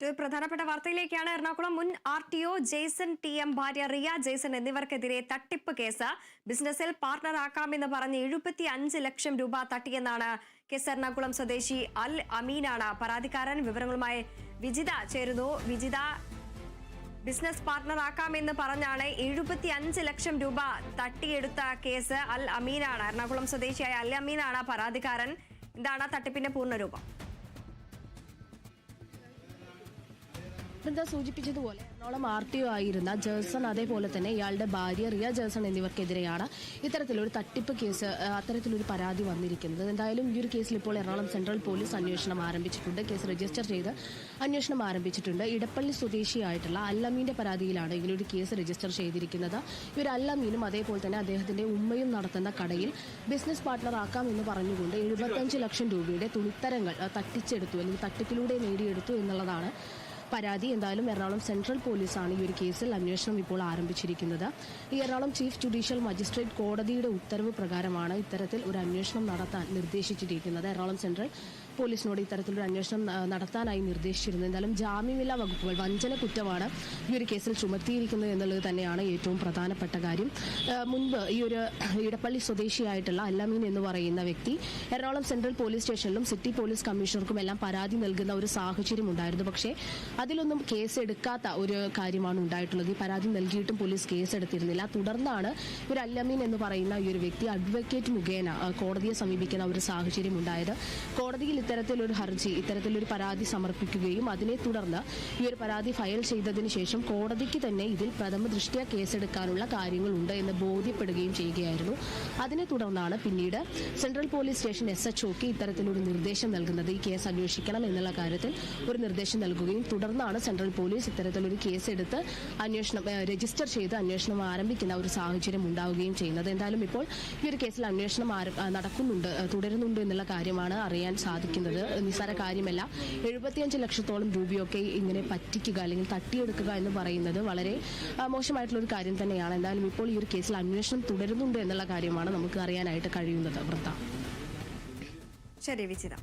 പ്രധാനപ്പെട്ട വാർത്തയിലേക്കാണ്. എറണാകുളം മുൻ RTO Jason TM, ഭാര്യ റിയ ജെയ്സൺ എന്നിവർക്കെതിരെ തട്ടിപ്പ് കേസ്. ബിസിനസ്സിൽ പാർട്ണറാക്കാമെന്ന് പറഞ്ഞ് 75 ലക്ഷം രൂപ തട്ടിയെന്നാണ് കേസ്. എറണാകുളം സ്വദേശി അൽ അമീനാണ് പരാതിക്കാരൻ. വിവരങ്ങളുമായി വിജിത ചേരുന്നു. വിജിത, ബിസിനസ് പാർട്ണറാക്കാമെന്ന് പറഞ്ഞാണ് 75 ലക്ഷം രൂപ തട്ടിയെടുത്ത കേസ്. അൽ അമീനാണ്, എറണാകുളം സ്വദേശിയായ അൽ അമീനാണ് പരാതിക്കാരൻ. എന്താണ് തട്ടിപ്പിന്റെ പൂർണ്ണരൂപം? സൂചിപ്പിച്ചതുപോലെ എറണാകുളം RTO ആയിരുന്ന ജേഴ്സൺ, അതേപോലെ തന്നെ ഇയാളുടെ ഭാര്യ റിയ ജേഴ്സൺ എന്നിവർക്കെതിരെയാണ് ഇത്തരത്തിലൊരു തട്ടിപ്പ് കേസ്, അത്തരത്തിലൊരു പരാതി വന്നിരിക്കുന്നത്. എന്തായാലും ഈ ഒരു കേസിൽ ഇപ്പോൾ എറണാകുളം സെൻട്രൽ പോലീസ് അന്വേഷണം ആരംഭിച്ചിട്ടുണ്ട്. കേസ് രജിസ്റ്റർ ചെയ്ത് അന്വേഷണം ആരംഭിച്ചിട്ടുണ്ട്. ഇടപ്പള്ളി സ്വദേശിയായിട്ടുള്ള അൽ അമീന്റെ പരാതിയിലാണ് ഇങ്ങനൊരു കേസ് രജിസ്റ്റർ ചെയ്തിരിക്കുന്നത്. ഈ ഒരു അൽ അമീനും അതേപോലെ തന്നെ അദ്ദേഹത്തിന്റെ ഉമ്മയും നടത്തുന്ന കടയിൽ ബിസിനസ് പാർട്ണർ ആക്കാം എന്ന് പറഞ്ഞുകൊണ്ട് 75 ലക്ഷം രൂപയുടെ തുണിത്തരങ്ങൾ തട്ടിച്ചെടുത്തു, അല്ലെങ്കിൽ തട്ടിപ്പിലൂടെ നേടിയെടുത്തു എന്നുള്ളതാണ് പരാതി. എന്തായാലും എറണാകുളം സെൻട്രൽ പോലീസാണ് ഈ ഒരു കേസിൽ അന്വേഷണം ഇപ്പോൾ ആരംഭിച്ചിരിക്കുന്നത്. ഈ എറണാകുളം ചീഫ് ജുഡീഷ്യൽ മജിസ്ട്രേറ്റ് കോടതിയുടെ ഉത്തരവ് പ്രകാരമാണ് ഇത്തരത്തിൽ ഒരു അന്വേഷണം നടത്താൻ നിർദ്ദേശിച്ചിരിക്കുന്നത്. എറണാകുളം സെൻട്രൽ പോലീസിനോട് ഇത്തരത്തിലൊരു അന്വേഷണം നടത്താനായി നിർദ്ദേശിച്ചിരുന്നത്. എന്തായാലും ജാമ്യമില്ലാ വകുപ്പുകൾ, വഞ്ചന കുറ്റമാണ് ഈ ഒരു കേസിൽ ചുമത്തിയിരിക്കുന്നത് എന്നുള്ളത് തന്നെയാണ് ഏറ്റവും പ്രധാനപ്പെട്ട കാര്യം. മുൻപ് ഈ ഒരു ഇടപ്പള്ളി സ്വദേശിയായിട്ടുള്ള അൽ അമീൻ എന്ന് പറയുന്ന വ്യക്തി എറണാകുളം സെൻട്രൽ പോലീസ് സ്റ്റേഷനിലും സിറ്റി പോലീസ് കമ്മീഷണർക്കും എല്ലാം പരാതി നൽകുന്ന ഒരു സാഹചര്യം ഉണ്ടായിരുന്നു. പക്ഷേ അതിലൊന്നും കേസ് എടുക്കാത്ത ഒരു കാര്യമാണ് ഉണ്ടായിട്ടുള്ളത്. ഈ പരാതി നൽകിയിട്ടും പോലീസ് കേസ് എടുത്തിരുന്നില്ല. തുടർന്നാണ് ഒരു അൽ അമീൻ എന്ന് പറയുന്ന ഈ ഒരു വ്യക്തി അഡ്വക്കേറ്റ് മുഖേന കോടതിയെ സമീപിക്കുന്ന ഒരു സാഹചര്യം ഉണ്ടായത്. കോടതിയിൽ ഇത്തരത്തിലൊരു ഹർജി, ഇത്തരത്തിലൊരു പരാതി സമർപ്പിക്കുകയും അതിനെ തുടർന്ന് ഈ ഒരു പരാതി ഫയൽ ചെയ്തതിന് ശേഷം കോടതിക്ക് തന്നെ ഇതിൽ പ്രഥമ ദൃഷ്ട്യാ കേസെടുക്കാനുള്ള കാര്യങ്ങളുണ്ട് എന്ന് ബോധ്യപ്പെടുകയും ചെയ്യുകയായിരുന്നു. അതിനെ തുടർന്നാണ് പിന്നീട് സെൻട്രൽ പോലീസ് സ്റ്റേഷൻ SHOക്ക് ഇത്തരത്തിലൊരു നിർദ്ദേശം നൽകുന്നത്. ഈ കേസ് അന്വേഷിക്കണം എന്നുള്ള കാര്യത്തിൽ ഒരു നിർദ്ദേശം നൽകുകയും തുടർന്നാണ് സെൻട്രൽ പോലീസ് ഇത്തരത്തിലൊരു കേസെടുത്ത് അന്വേഷണം രജിസ്റ്റർ ചെയ്ത് അന്വേഷണം ആരംഭിക്കുന്ന ഒരു സാഹചര്യം ഉണ്ടാവുകയും ചെയ്യുന്നത്. എന്തായാലും ഇപ്പോൾ ഈ ഒരു കേസിൽ അന്വേഷണം തുടരുന്നുണ്ട് എന്നുള്ള കാര്യമാണ് അറിയാൻ സാധിക്കുന്നത്. നിസ്സാര കാര്യമല്ല. 75 ലക്ഷത്തോളം രൂപയൊക്കെ ഇങ്ങനെ പറ്റിക്കുക അല്ലെങ്കിൽ തട്ടിയെടുക്കുക എന്ന് പറയുന്നത് വളരെ മോശമായിട്ടുള്ള ഒരു കാര്യം തന്നെയാണ്. എന്തായാലും ഇപ്പോൾ ഈ ഒരു കേസിൽ അന്വേഷണം തുടരുന്നുണ്ട് എന്നുള്ള കാര്യമാണ് നമുക്ക് അറിയാനായിട്ട് കഴിയുന്നത്. വൃത്ത. ശരി വിജിത.